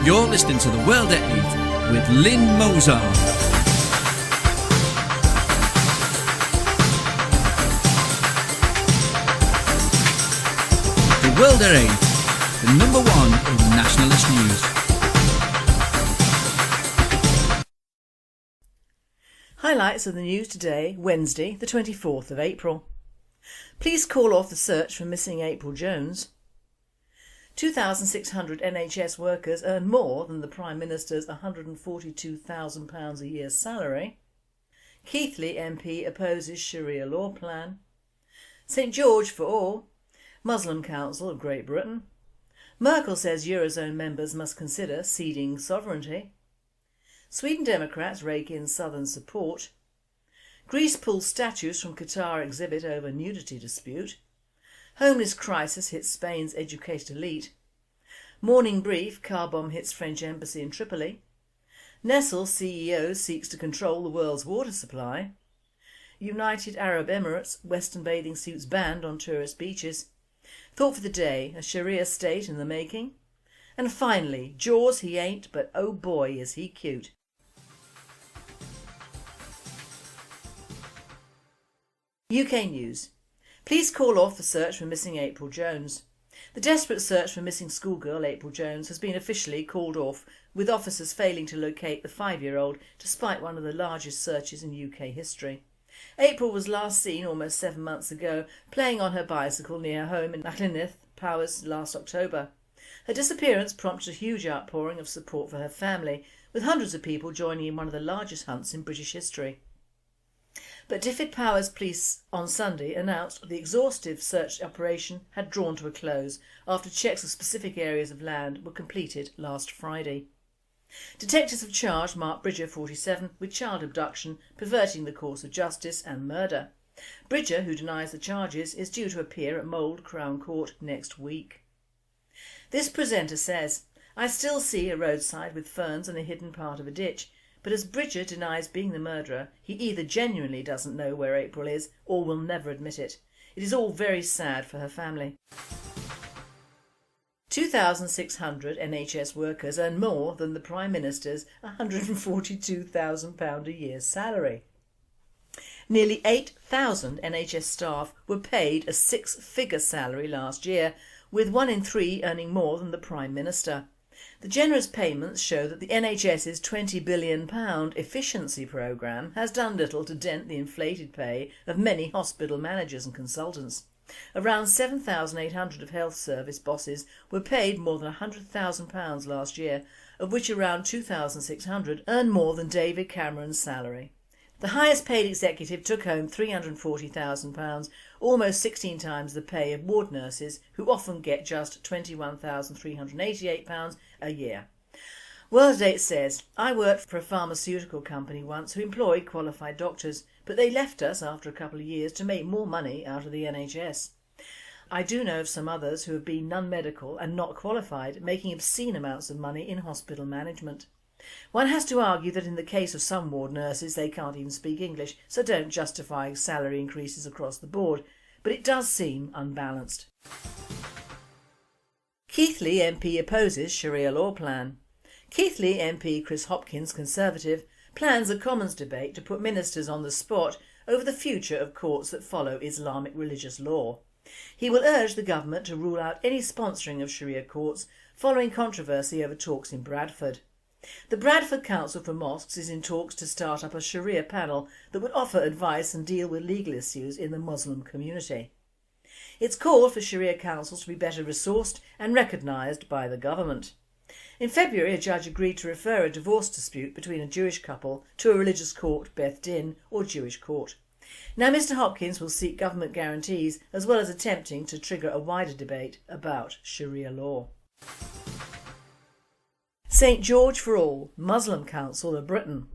You're listening to The World at 8 with Lynne Mozart. The World at 8, the number one in nationalist news. Highlights of the news today, Wednesday, the 24th of April. Police call off the search for missing April Jones. 2,600 NHS workers earn more than the Prime Minister's £142,000 a year salary. Keighley MP opposes Sharia law plan. St George for all. Muslim Council of Great Britain. Merkel says Eurozone members must consider ceding sovereignty. Sweden Democrats rake in southern support. Greece pulls statues from Qatar exhibit over nudity dispute. Homeless crisis hits Spain's educated elite. Morning brief, car bomb hits French embassy in Tripoli. Nestle CEO seeks to control the world's water supply. United Arab Emirates, Western bathing suits banned on tourist beaches. Thought for the day, a Sharia state in the making. And finally, Jaws he ain't, but oh boy is he cute. UK news. Police call off the search for missing April Jones. The desperate search for missing schoolgirl April Jones has been officially called off, with officers failing to locate the 5-year-old despite one of the largest searches in UK history. April was last seen almost 7 months ago playing on her bicycle near her home in Machynlleth, Powys last October. Her disappearance prompted a huge outpouring of support for her family, with hundreds of people joining in one of the largest hunts in British history. But Dyfed-Powys Police on Sunday announced the exhaustive search operation had drawn to a close after checks of specific areas of land were completed last Friday. Detectives have charged Mark Bridger, 47, with child abduction, perverting the course of justice and murder. Bridger, who denies the charges, is due to appear at Mould Crown Court next week. This presenter says, "I still see a roadside with ferns and a hidden part of a ditch. But as Bridger denies being the murderer, he either genuinely doesn't know where April is or will never admit it. It is all very sad for her family." 2,600 NHS workers earn more than the Prime Minister's £142,000 a year salary. Nearly 8,000 NHS staff were paid a 6-figure salary last year, with 1 in 3 earning more than the Prime Minister. The generous payments show that the NHS's £20 billion efficiency programme has done little to dent the inflated pay of many hospital managers and consultants. Around 7,800 of health service bosses were paid more than £100,000 last year, of which around 2,600 earn more than David Cameron's salary. The highest paid executive took home £340,000, almost 16 times the pay of ward nurses, who often get just £21,388 a year. World at 8 says, "I worked for a pharmaceutical company once who employed qualified doctors, but they left us after a couple of years to make more money out of the NHS. I do know of some others who have been non-medical and not qualified, making obscene amounts of money in hospital management. One has to argue that in the case of some ward nurses they can't even speak English, so don't justify salary increases across the board, but it does seem unbalanced." Keighley MP opposes Sharia law plan. Keighley MP Chris Hopkins, Conservative, plans a Commons debate to put ministers on the spot over the future of courts that follow Islamic religious law. He will urge the government to rule out any sponsoring of Sharia courts following controversy over talks in Bradford. The Bradford Council for Mosques is in talks to start up a Sharia panel that would offer advice and deal with legal issues in the Muslim community. It's called for Sharia councils to be better resourced and recognised by the government. In February, a judge agreed to refer a divorce dispute between a Jewish couple to a religious court, Beth Din, or Jewish court. Now Mr Hopkins will seek government guarantees as well as attempting to trigger a wider debate about Sharia law. St George for all, Muslim Council of Britain.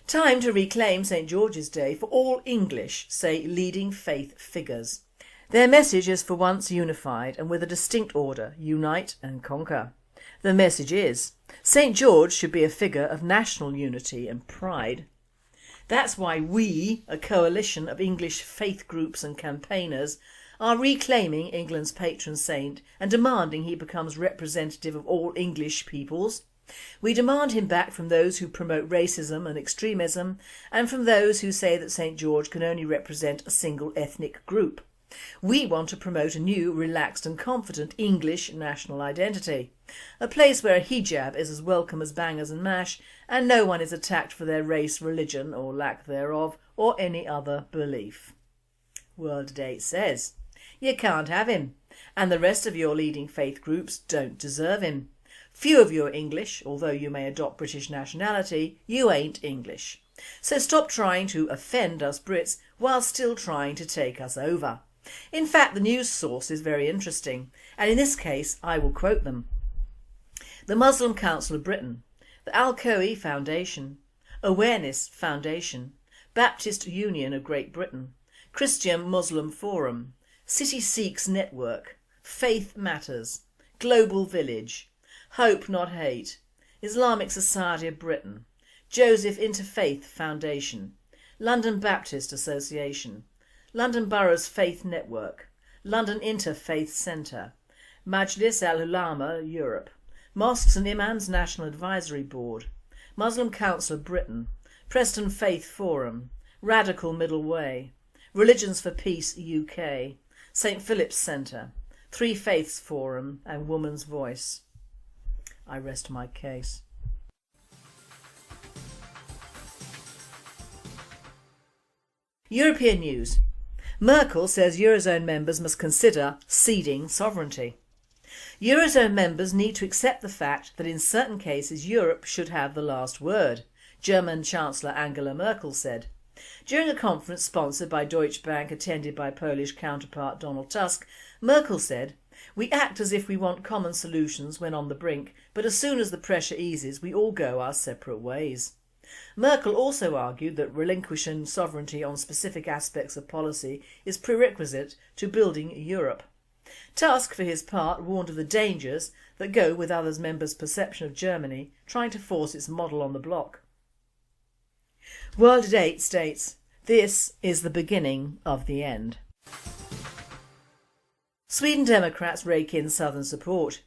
Time to reclaim St George's Day for all English, say leading faith figures. Their message is for once unified and with a distinct order: unite and conquer. The message is, St George should be a figure of national unity and pride. That's why we, a coalition of English faith groups and campaigners, are reclaiming England's patron saint and demanding he becomes representative of all English peoples. We demand him back from those who promote racism and extremism, and from those who say that St George can only represent a single ethnic group. We want to promote a new, relaxed and confident English national identity. A place where a hijab is as welcome as bangers and mash, and no one is attacked for their race, religion or lack thereof, or any other belief. World Date says, you can't have him, and the rest of your leading faith groups don't deserve him. Few of you are English, although you may adopt British nationality, you ain't English. So stop trying to offend us Brits while still trying to take us over. In fact, the news source is very interesting, and in this case I will quote them. The Muslim Council of Britain, the Al-Khoi Foundation, Awareness Foundation, Baptist Union of Great Britain, Christian Muslim Forum, City Sikhs Network, Faith Matters, Global Village, Hope Not Hate, Islamic Society of Britain, Joseph Interfaith Foundation, London Baptist Association, London Boroughs Faith Network, London Interfaith Centre, Majlis Al-Ulama Europe, Mosques and Imams National Advisory Board, Muslim Council of Britain, Preston Faith Forum, Radical Middle Way, Religions for Peace UK, St Philip's Centre, Three Faiths Forum and Woman's Voice. I rest my case. European news. Merkel says Eurozone members must consider ceding sovereignty. Eurozone members need to accept the fact that in certain cases Europe should have the last word, German Chancellor Angela Merkel said. During a conference sponsored by Deutsche Bank attended by Polish counterpart Donald Tusk, Merkel said, "We act as if we want common solutions when on the brink, but as soon as the pressure eases we all go our separate ways." Merkel also argued that relinquishing sovereignty on specific aspects of policy is prerequisite to building Europe. Tusk, for his part, warned of the dangers that go with others members' perception of Germany trying to force its model on the bloc. World Date states, "This is the beginning of the end." Sweden Democrats rake in southern support.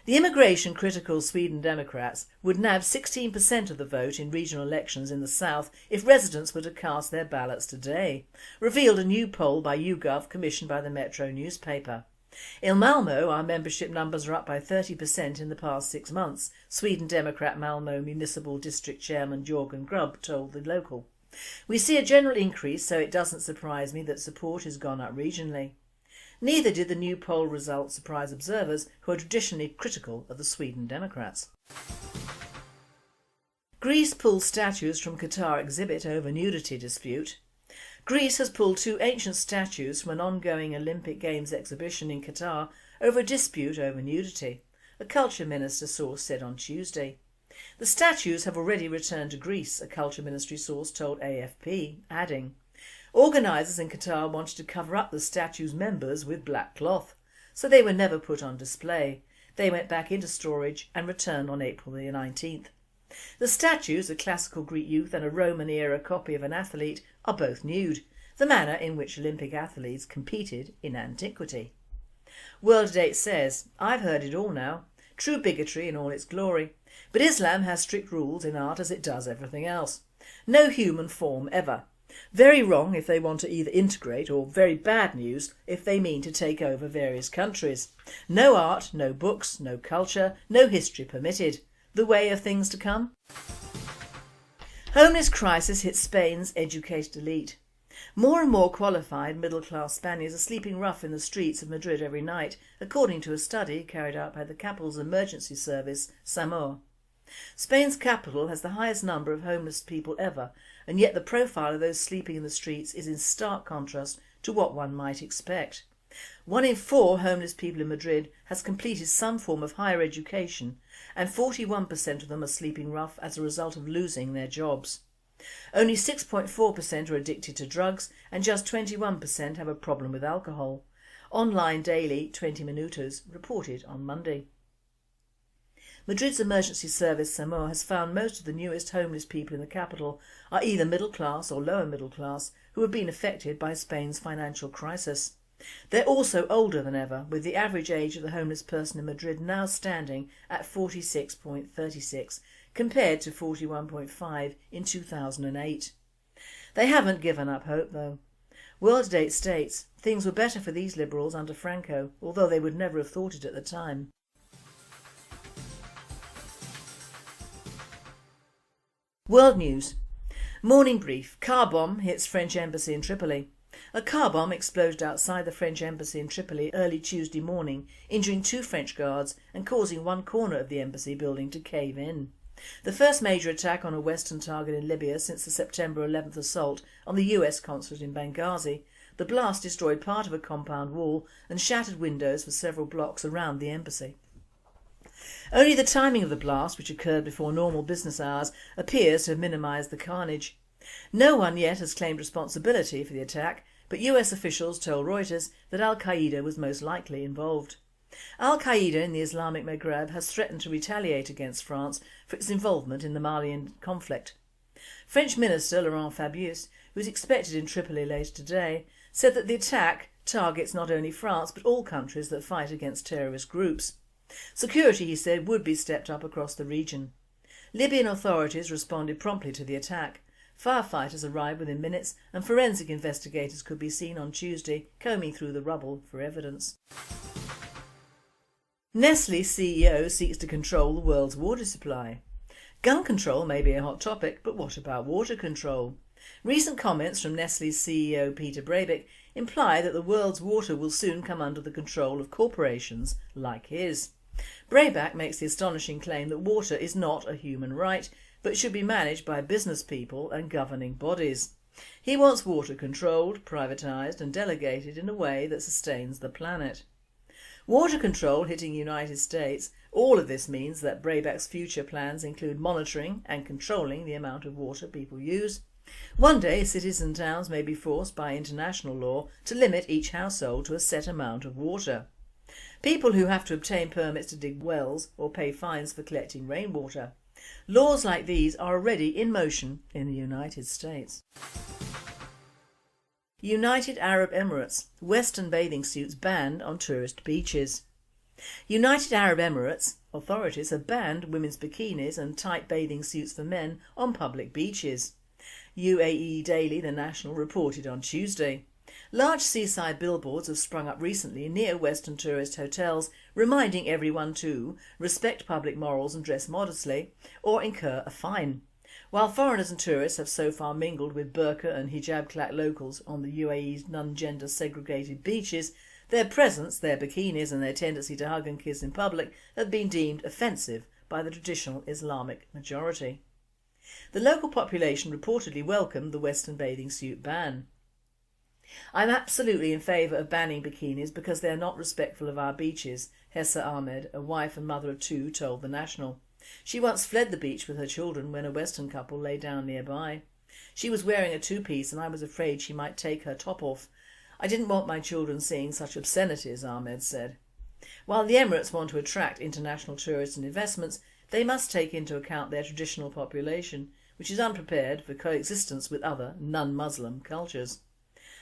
The immigration-critical Sweden Democrats would nab 16% of the vote in regional elections in the south if residents were to cast their ballots today, revealed a new poll by YouGov commissioned by the Metro newspaper. In Malmö, our membership numbers are up by 30% in the past 6 months, Sweden Democrat Malmö Municipal District Chairman Jörgen Grubb told the local. "We see a general increase, so it doesn't surprise me that support has gone up regionally." Neither did the new poll results surprise observers who are traditionally critical of the Sweden Democrats. Greece pulls statues from Qatar exhibit over nudity dispute. Greece has pulled 2 ancient statues from an ongoing Olympic Games exhibition in Qatar over a dispute over nudity, a culture minister source said on Tuesday. The statues have already returned to Greece, a culture ministry source told AFP, adding, "Organisers in Qatar wanted to cover up the statues' members with black cloth, so they were never put on display. They went back into storage and returned on April the 19th. The statues, a classical Greek youth and a Roman-era copy of an athlete, are both nude, the manner in which Olympic athletes competed in antiquity." World Date says, "I've heard it all now. True bigotry in all its glory. But Islam has strict rules in art as it does everything else. No human form ever. Very wrong if they want to either integrate, or very bad news if they mean to take over various countries. No art, no books, no culture, no history permitted. The way of things to come." Homeless crisis hits Spain's educated elite. More and more qualified middle-class Spaniards are sleeping rough in the streets of Madrid every night, according to a study carried out by the capital's emergency service, SAMUR. Spain's capital has the highest number of homeless people ever, and yet the profile of those sleeping in the streets is in stark contrast to what one might expect. 1 in 4 homeless people in Madrid has completed some form of higher education, and 41% of them are sleeping rough as a result of losing their jobs. Only 6.4% are addicted to drugs and just 21% have a problem with alcohol. Online daily 20 Minutos reported on Monday. Madrid's emergency service SAMUR has found most of the newest homeless people in the capital are either middle class or lower middle class who have been affected by Spain's financial crisis. They're also older than ever, with the average age of the homeless person in Madrid now standing at 46.36 compared to 41.5 in 2008. They haven't given up hope though. World Date states things were better for these liberals under Franco, although they would never have thought it at the time. World News. Morning brief. Car bomb hits French embassy in Tripoli. A car bomb exploded outside the French embassy in Tripoli early Tuesday morning, injuring 2 French guards and causing one corner of the embassy building to cave in. The first major attack on a Western target in Libya since the September 11th assault on the US consulate in Benghazi, the blast destroyed part of a compound wall and shattered windows for several blocks around the embassy. Only the timing of the blast, which occurred before normal business hours, appears to have minimised the carnage. No one yet has claimed responsibility for the attack, but US officials told Reuters that Al-Qaeda was most likely involved. Al-Qaeda in the Islamic Maghreb has threatened to retaliate against France for its involvement in the Malian conflict. French Minister Laurent Fabius, who is expected in Tripoli later today, said that the attack targets not only France but all countries that fight against terrorist groups. Security, he said, would be stepped up across the region. Libyan authorities responded promptly to the attack. Firefighters arrived within minutes and forensic investigators could be seen on Tuesday combing through the rubble for evidence. Nestle CEO seeks to control the world's water supply. Gun control may be a hot topic, but what about water control? Recent comments from Nestle's CEO Peter Breivik imply that the world's water will soon come under the control of corporations like his. Breivik makes the astonishing claim that water is not a human right, but should be managed by business people and governing bodies. He wants water controlled, privatised and delegated in a way that sustains the planet. Water control hitting the United States, all of this means that Breivik's future plans include monitoring and controlling the amount of water people use. One day cities and towns may be forced by international law to limit each household to a set amount of water. People who have to obtain permits to dig wells or pay fines for collecting rainwater. Laws like these are already in motion in the United States. United Arab Emirates. Western bathing suits banned on tourist beaches. United Arab Emirates authorities have banned women's bikinis and tight bathing suits for men on public beaches. UAE Daily, the National, reported on Tuesday. Large seaside billboards have sprung up recently near Western tourist hotels, reminding everyone to respect public morals and dress modestly or incur a fine. While foreigners and tourists have so far mingled with burqa and hijab-clad locals on the UAE's non-gender segregated beaches, their presence, their bikinis and their tendency to hug and kiss in public have been deemed offensive by the traditional Islamic majority. The local population reportedly welcomed the Western bathing suit ban. "I'm absolutely in favour of banning bikinis because they are not respectful of our beaches," Hessa Ahmed, a wife and mother of 2, told the National. She once fled the beach with her children when a Western couple lay down nearby. "She was wearing a two-piece and I was afraid she might take her top off. I didn't want my children seeing such obscenities," Ahmed said. While the Emirates want to attract international tourists and investments, they must take into account their traditional population, which is unprepared for coexistence with other non-Muslim cultures.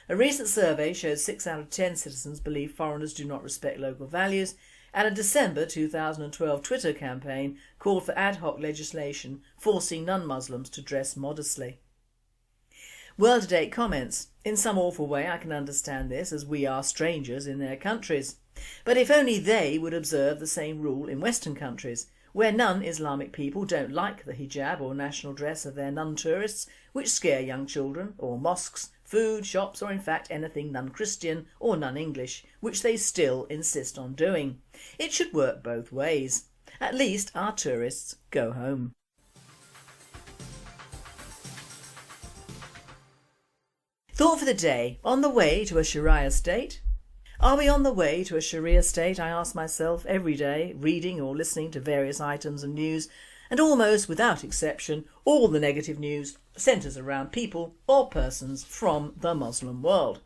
A recent survey shows 6 out of 10 citizens believe foreigners do not respect local values, and a December 2012 Twitter campaign called for ad hoc legislation forcing non-Muslims to dress modestly. World Today comments, "In some awful way I can understand this, as we are strangers in their countries. But if only they would observe the same rule in Western countries, where non-Islamic people don't like the hijab or national dress of their non-tourists, which scare young children, or mosques, food, shops or in fact anything non-Christian or non-English, which they still insist on doing. It should work both ways. At least our tourists go home." Thought for the day. On the way to a Sharia state? Are we on the way to a Sharia state, I ask myself every day, reading or listening to various items and news, and almost without exception all the negative news centres around people or persons from the Muslim world.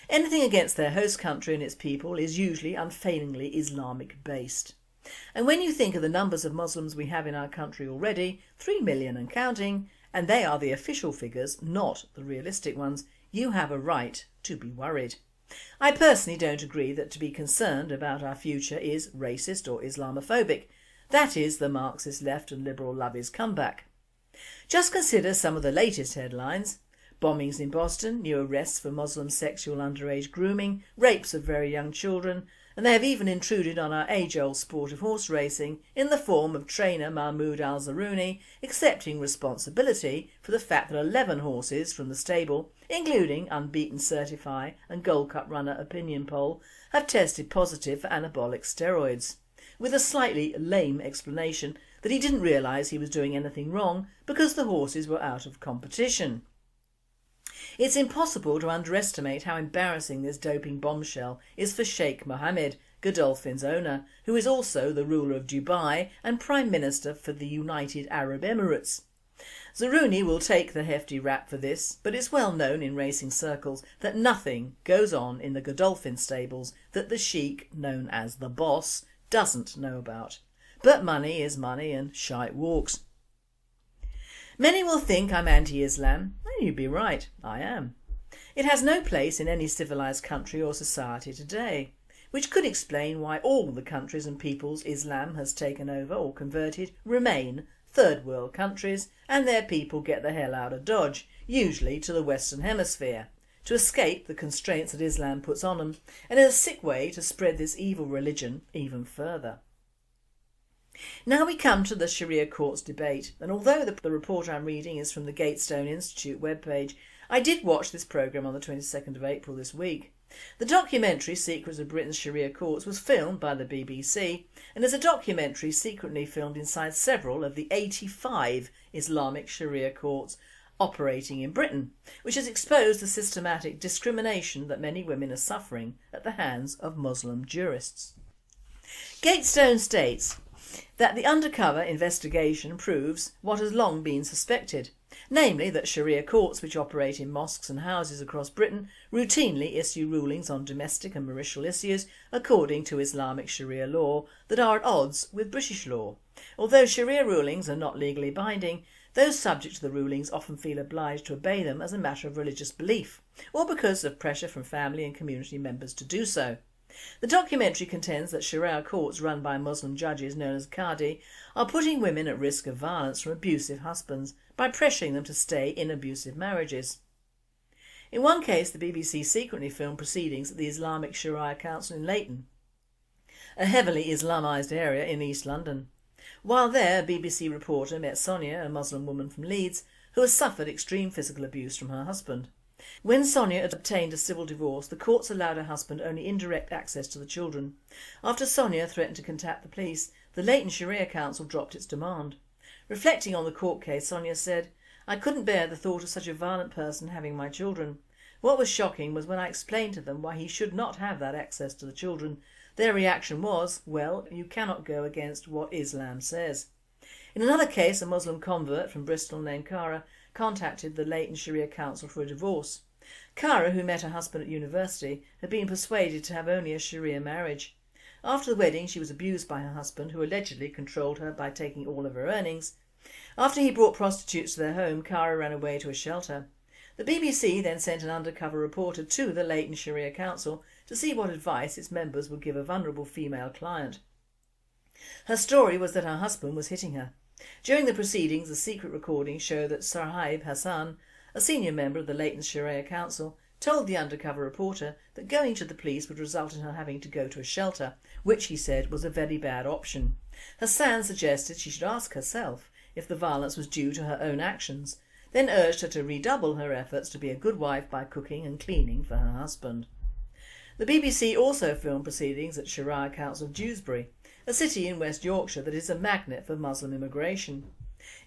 Anything against their host country and its people is usually unfailingly Islamic based. And when you think of the numbers of Muslims we have in our country already, 3 million and counting, and they are the official figures, not the realistic ones, you have a right to be worried. I personally don't agree that to be concerned about our future is racist or Islamophobic. That is the Marxist left and liberal lobby's comeback. Just consider some of the latest headlines. Bombings in Boston, new arrests for Muslim sexual underage grooming, rapes of very young children, and they have even intruded on our age-old sport of horse racing in the form of trainer Mahmoud al-Zaruni accepting responsibility for the fact that 11 horses from the stable, including unbeaten Certify and Gold Cup runner Opinion Poll, have tested positive for anabolic steroids, with a slightly lame explanation that he didn't realise he was doing anything wrong because the horses were out of competition. It's impossible to underestimate how embarrassing this doping bombshell is for Sheikh Mohammed, Godolphin's owner, who is also the ruler of Dubai and Prime Minister for the United Arab Emirates. Zaruni will take the hefty rap for this, but it's well known in racing circles that nothing goes on in the Godolphin stables that the Sheikh, known as the boss, doesn't know about. But money is money and shite walks. Many will think I'm anti-Islam, and you'd be right, I am. It has no place in any civilised country or society today, which could explain why all the countries and peoples Islam has taken over or converted remain third world countries, and their people get the hell out of Dodge, usually to the Western Hemisphere, to escape the constraints that Islam puts on them, and in a sick way to spread this evil religion even further. Now we come to the Sharia courts debate, and although the report I'm reading is from the Gatestone Institute webpage, I did watch this programme on the 22nd of April this week. The documentary Secrets of Britain's Sharia Courts was filmed by the BBC and is a documentary secretly filmed inside several of the 85 Islamic Sharia courts operating in Britain, which has exposed the systematic discrimination that many women are suffering at the hands of Muslim jurists. Gatestone states that the undercover investigation proves what has long been suspected, namely that Sharia courts which operate in mosques and houses across Britain routinely issue rulings on domestic and marital issues according to Islamic Sharia law that are at odds with British law. Although Sharia rulings are not legally binding, those subject to the rulings often feel obliged to obey them as a matter of religious belief, or because of pressure from family and community members to do so. The documentary contends that Sharia courts run by Muslim judges known as Qadi are putting women at risk of violence from abusive husbands by pressuring them to stay in abusive marriages. In one case, the BBC secretly filmed proceedings at the Islamic Sharia Council in Leyton, a heavily Islamised area in East London. While there, a BBC reporter met Sonia, a Muslim woman from Leeds, who has suffered extreme physical abuse from her husband. When Sonia had obtained a civil divorce, the courts allowed her husband only indirect access to the children. After Sonia threatened to contact the police, the Leyton Sharia Council dropped its demand. Reflecting on the court case, Sonia said, "I couldn't bear the thought of such a violent person having my children. What was shocking was when I explained to them why he should not have that access to the children. Their reaction was, well, you cannot go against what Islam says." In another case, a Muslim convert from Bristol named Cara contacted the Leyton Sharia Council for a divorce. Cara, who met her husband at university, had been persuaded to have only a Sharia marriage. After the wedding, she was abused by her husband, who allegedly controlled her by taking all of her earnings. After he brought prostitutes to their home, Cara ran away to a shelter. The BBC then sent an undercover reporter to the Leyton Sharia Council to see what advice its members would give a vulnerable female client. Her story was that her husband was hitting her. During the proceedings, the secret recordings show that Sarhaib Hassan, a senior member of the Leyton Sharia Council, told the undercover reporter that going to the police would result in her having to go to a shelter, which he said was a very bad option. Hassan suggested she should ask herself if the violence was due to her own actions, then urged her to redouble her efforts to be a good wife by cooking and cleaning for her husband. The BBC also filmed proceedings at Sharia Council Dewsbury, a city in West Yorkshire that is a magnet for Muslim immigration.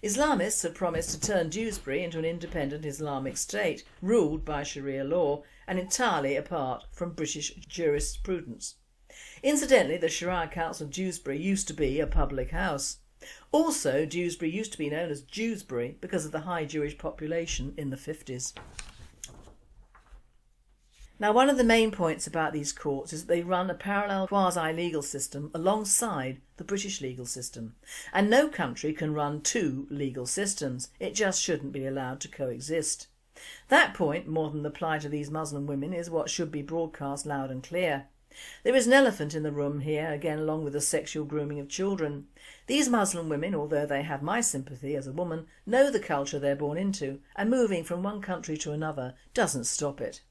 Islamists have promised to turn Dewsbury into an independent Islamic state ruled by Sharia law and entirely apart from British jurisprudence. Incidentally, the Sharia Council of Dewsbury used to be a public house. Also, Dewsbury used to be known as Dewsbury because of the high Jewish population in the 50s. Now, one of the main points about these courts is that they run a parallel quasi-legal system alongside the British legal system, and no country can run two legal systems. It just shouldn't be allowed to coexist. That point, more than the plight of these Muslim women, is what should be broadcast loud and clear. There is an elephant in the room here, again along with the sexual grooming of children. These Muslim women, although they have my sympathy as a woman, know the culture they're born into, and moving from one country to another doesn't stop it.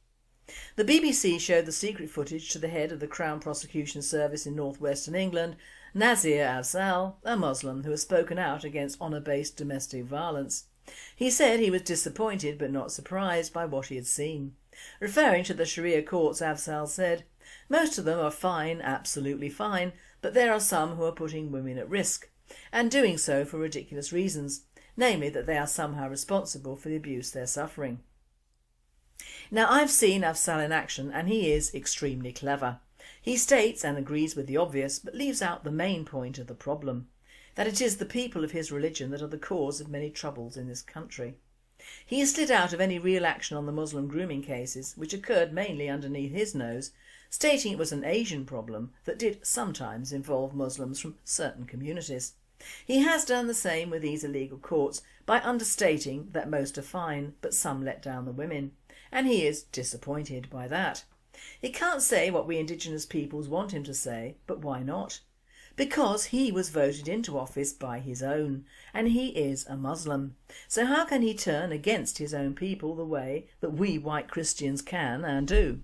The BBC showed the secret footage to the head of the Crown Prosecution Service in northwestern England, Nazir Afzal, a Muslim who has spoken out against honour-based domestic violence. He said he was disappointed but not surprised by what he had seen. Referring to the Sharia courts, Afzal said, "Most of them are fine, absolutely fine, but there are some who are putting women at risk, and doing so for ridiculous reasons, namely that they are somehow responsible for the abuse they're suffering." Now, I've seen Afzal in action and he is extremely clever. He states and agrees with the obvious but leaves out the main point of the problem, that it is the people of his religion that are the cause of many troubles in this country. He has slid out of any real action on the Muslim grooming cases, which occurred mainly underneath his nose, stating it was an Asian problem that did sometimes involve Muslims from certain communities. He has done the same with these illegal courts by understating that most are fine but some let down the women, and he is disappointed by that. He can't say what we Indigenous peoples want him to say, but why not? Because he was voted into office by his own, and he is a Muslim. So how can he turn against his own people the way that we white Christians can and do?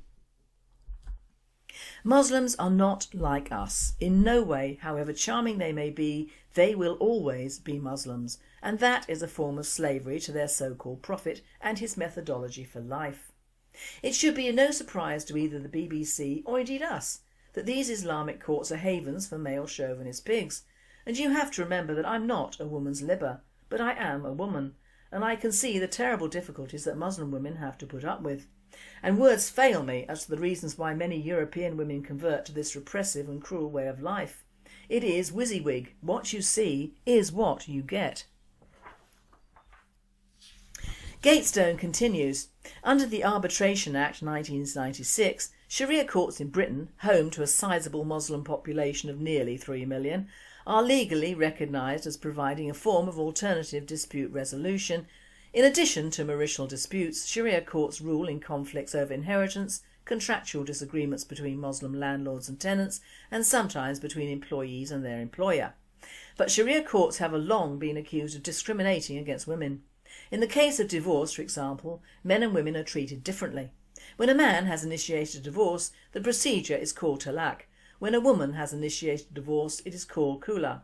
Muslims are not like us. In no way, however charming they may be, they will always be Muslims, and that is a form of slavery to their so-called prophet and his methodology for life. It should be no surprise to either the BBC or indeed us that these Islamic courts are havens for male chauvinist pigs, and you have to remember that I'm not a woman's libber, but I am a woman, and I can see the terrible difficulties that Muslim women have to put up with. And words fail me as to the reasons why many European women convert to this repressive and cruel way of life. It is WYSIWYG. What you see is what you get. Gatestone continues. Under the Arbitration Act 1996, Sharia courts in Britain, home to a sizable Muslim population of nearly 3 million, are legally recognised as providing a form of alternative dispute resolution. In addition to marital disputes, Sharia courts rule in conflicts over inheritance, contractual disagreements between Muslim landlords and tenants, and sometimes between employees and their employer. But Sharia courts have long been accused of discriminating against women. In the case of divorce, for example, men and women are treated differently. When a man has initiated a divorce, the procedure is called talaq. When a woman has initiated a divorce, it is called khula.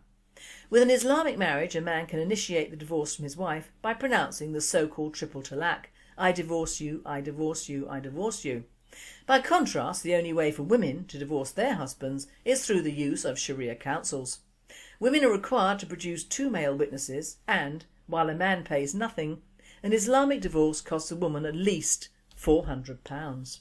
With an Islamic marriage, a man can initiate the divorce from his wife by pronouncing the so-called triple talaq: I divorce you, I divorce you, I divorce you. By contrast, the only way for women to divorce their husbands is through the use of Sharia councils. Women are required to produce 2 male witnesses and, while a man pays nothing, an Islamic divorce costs a woman at least £400.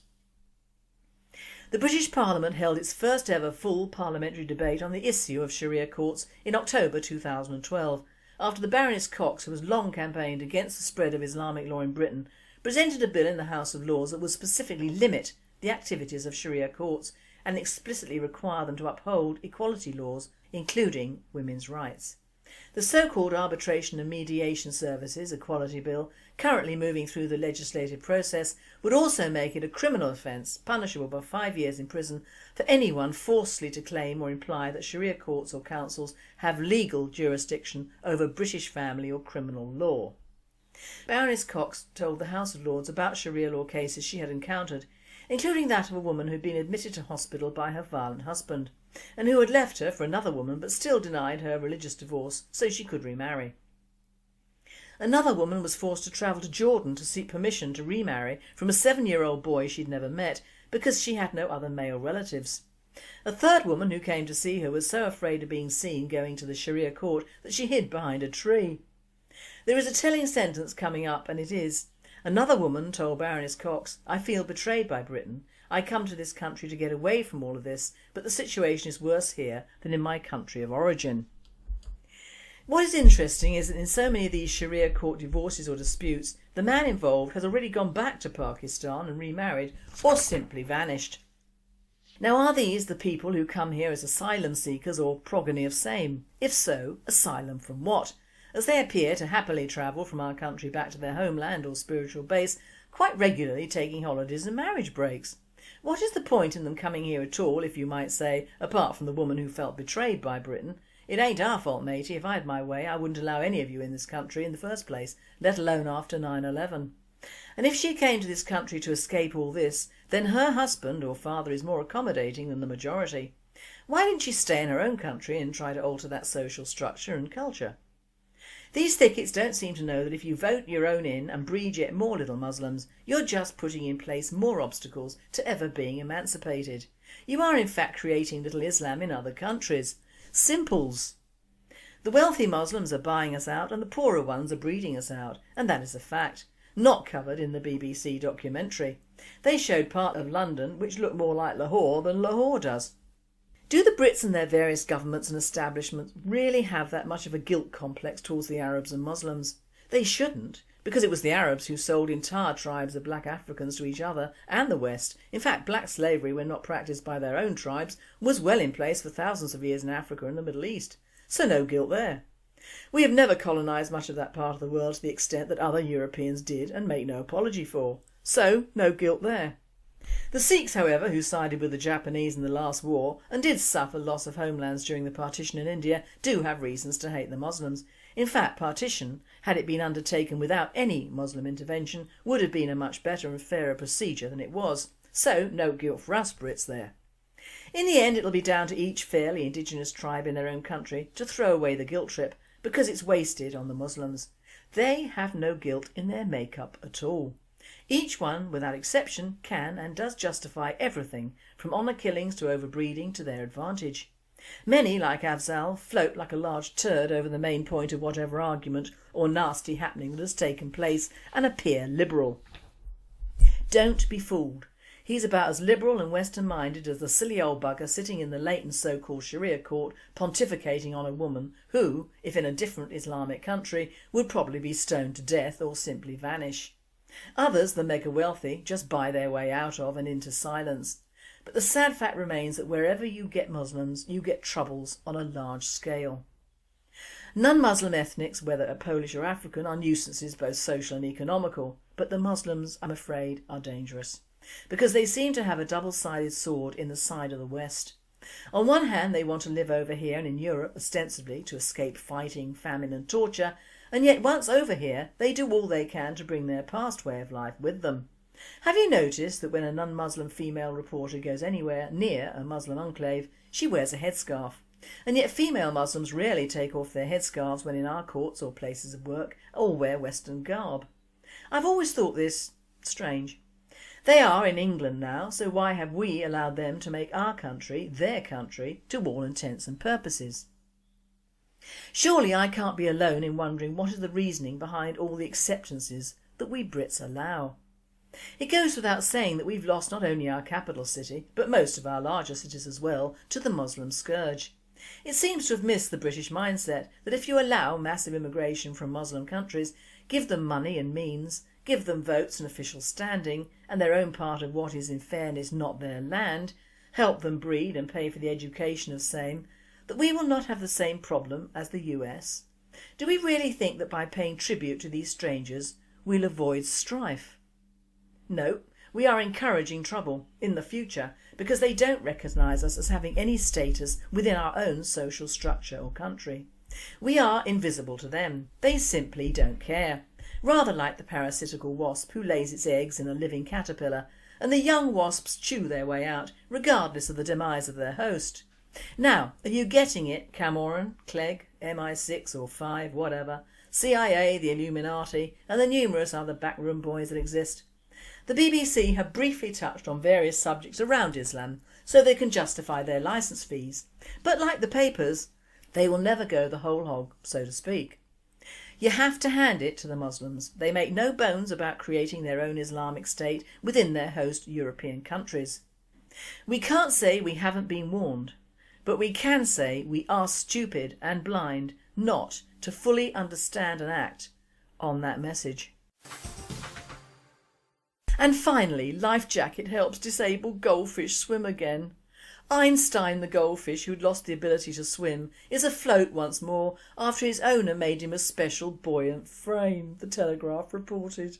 The British Parliament held its first ever full parliamentary debate on the issue of Sharia courts in October 2012, after the Baroness Cox, who has long campaigned against the spread of Islamic law in Britain, presented a bill in the House of Lords that would specifically limit the activities of Sharia courts and explicitly require them to uphold equality laws, including women's rights. The so-called Arbitration and Mediation Services Equality Bill, currently moving through the legislative process, would also make it a criminal offence, punishable by 5 years in prison, for anyone forcefully to claim or imply that Sharia courts or councils have legal jurisdiction over British family or criminal law. Baroness Cox told the House of Lords about Sharia law cases she had encountered, including that of a woman who had been admitted to hospital by her violent husband, and who had left her for another woman but still denied her religious divorce so she could remarry. Another woman was forced to travel to Jordan to seek permission to remarry from a 7-year-old boy she'd never met because she had no other male relatives. A third woman who came to see her was so afraid of being seen going to the Sharia court that she hid behind a tree. There is a telling sentence coming up, and it is, another woman told Baroness Cox, "I feel betrayed by Britain. I come to this country to get away from all of this, but the situation is worse here than in my country of origin." What is interesting is that in so many of these Sharia court divorces or disputes, the man involved has already gone back to Pakistan and remarried, or simply vanished. Now, are these the people who come here as asylum seekers or progeny of same? If so, asylum from what? as they appear to happily travel from our country back to their homeland or spiritual base, quite regularly taking holidays and marriage breaks. What is the point in them coming here at all, if you might say, apart from the woman who felt betrayed by Britain? It ain't our fault, matey. If I had my way, I wouldn't allow any of you in this country in the first place, let alone after 9/11. And if she came to this country to escape all this, then her husband or father is more accommodating than the majority. Why didn't she stay in her own country and try to alter that social structure and culture? These thickets don't seem to know that if you vote your own in and breed yet more little Muslims, you're just putting in place more obstacles to ever being emancipated. You are in fact creating little Islam in other countries. Simples. The wealthy Muslims are buying us out and the poorer ones are breeding us out, and that is a fact. Not covered in the BBC documentary. They showed part of London which looked more like Lahore than Lahore does. Do the Brits and their various governments and establishments really have that much of a guilt complex towards the Arabs and Muslims? They shouldn't, because it was the Arabs who sold entire tribes of black Africans to each other and the West. In fact, black slavery, when not practised by their own tribes, was well in place for thousands of years in Africa and the Middle East. So no guilt there. We have never colonised much of that part of the world to the extent that other Europeans did and make no apology for. So no guilt there. The Sikhs, however, who sided with the Japanese in the last war and did suffer loss of homelands during the partition in India, do have reasons to hate the Muslims. In fact, partition, had it been undertaken without any Muslim intervention, would have been a much better and fairer procedure than it was. So no guilt for us Brits there. In the end, it'll be down to each fairly indigenous tribe in their own country to throw away the guilt trip, because it's wasted on the Muslims. They have no guilt in their make-up at all. Each one, without exception, can and does justify everything, from honour killings to overbreeding, to their advantage. Many, like Afzal, float like a large turd over the main point of whatever argument or nasty happening that has taken place and appear liberal. Don't be fooled. He's about as liberal and Western-minded as the silly old bugger sitting in the latent so-called Sharia court pontificating on a woman who, if in a different Islamic country, would probably be stoned to death or simply vanish. Others, the mega-wealthy, just buy their way out of and into silence. But the sad fact remains that wherever you get Muslims, you get troubles on a large scale. Non-Muslim ethnics, whether Polish or African, are nuisances both social and economical, but the Muslims, I'm afraid, are dangerous, because they seem to have a double-sided sword in the side of the West. On one hand, they want to live over here and in Europe, ostensibly to escape fighting, famine and torture, and yet once over here they do all they can to bring their past way of life with them. Have you noticed that when a non-Muslim female reporter goes anywhere near a Muslim enclave, she wears a headscarf? And yet female Muslims rarely take off their headscarves when in our courts or places of work, or wear Western garb. I've always thought this strange. They are in England now, so why have we allowed them to make our country their country to all intents and purposes? Surely I can't be alone in wondering what is the reasoning behind all the acceptances that we Brits allow. It goes without saying that we've lost not only our capital city, but most of our larger cities as well, to the Muslim scourge. It seems to have missed the British mindset that if you allow massive immigration from Muslim countries, give them money and means, give them votes and official standing, and their own part of what is in fairness not their land, help them breed and pay for the education of same, that we will not have the same problem as the US? Do we really think that by paying tribute to these strangers we'll avoid strife? No, we are encouraging trouble in the future because they don't recognise us as having any status within our own social structure or country. We are invisible to them. They simply don't care. Rather like the parasitical wasp who lays its eggs in a living caterpillar, and the young wasps chew their way out regardless of the demise of their host. Now, are you getting it, Cameron, Clegg, MI6 or 5, whatever, CIA, the Illuminati and the numerous other backroom boys that exist? The BBC have briefly touched on various subjects around Islam so they can justify their licence fees, but like the papers, they will never go the whole hog, so to speak. You have to hand it to the Muslims. They make no bones about creating their own Islamic state within their host European countries. We can't say we haven't been warned, but we can say we are stupid and blind not to fully understand and act on that message. And finally, life jacket helps disabled goldfish swim again. Einstein, the goldfish who'd lost the ability to swim, is afloat once more after his owner made him a special buoyant frame, the Telegraph reported.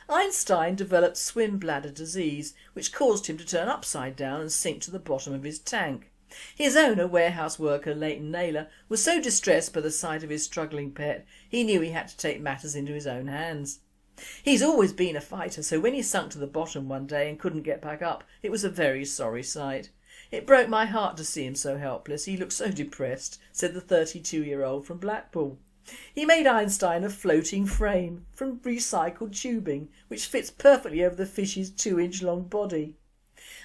Einstein developed swim bladder disease, which caused him to turn upside down and sink to the bottom of his tank. His owner, warehouse worker Leighton Naylor, was so distressed by the sight of his struggling pet he knew he had to take matters into his own hands. He's always been a fighter, so when he sunk to the bottom one day and couldn't get back up, it was a very sorry sight. It broke my heart to see him so helpless. He looked so depressed, said the 32-year-old from Blackpool. He made Einstein a floating frame from recycled tubing, which fits perfectly over the fish's 2-inch long body.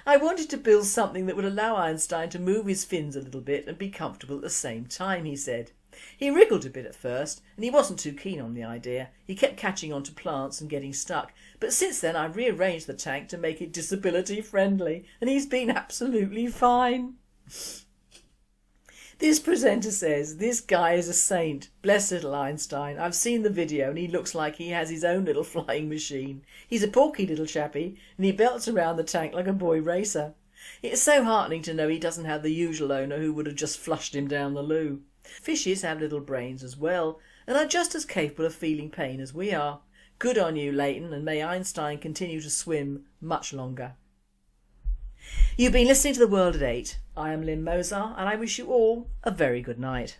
I wanted to build something that would allow Einstein to move his fins a little bit and be comfortable at the same time, he said. He wriggled a bit at first and he wasn't too keen on the idea. He kept catching onto plants and getting stuck, but since then I've rearranged the tank to make it disability friendly and he's been absolutely fine. This presenter says, "This guy is a saint. Bless little Einstein. I've seen the video and he looks like he has his own little flying machine. He's a porky little chappie and he belts around the tank like a boy racer. It's so heartening to know he doesn't have the usual owner who would have just flushed him down the loo. Fishes have little brains as well and are just as capable of feeling pain as we are. Good on you, Leighton, and may Einstein continue to swim much longer." You've been listening to The World at 8. I am Lynne Mozart and I wish you all a very good night.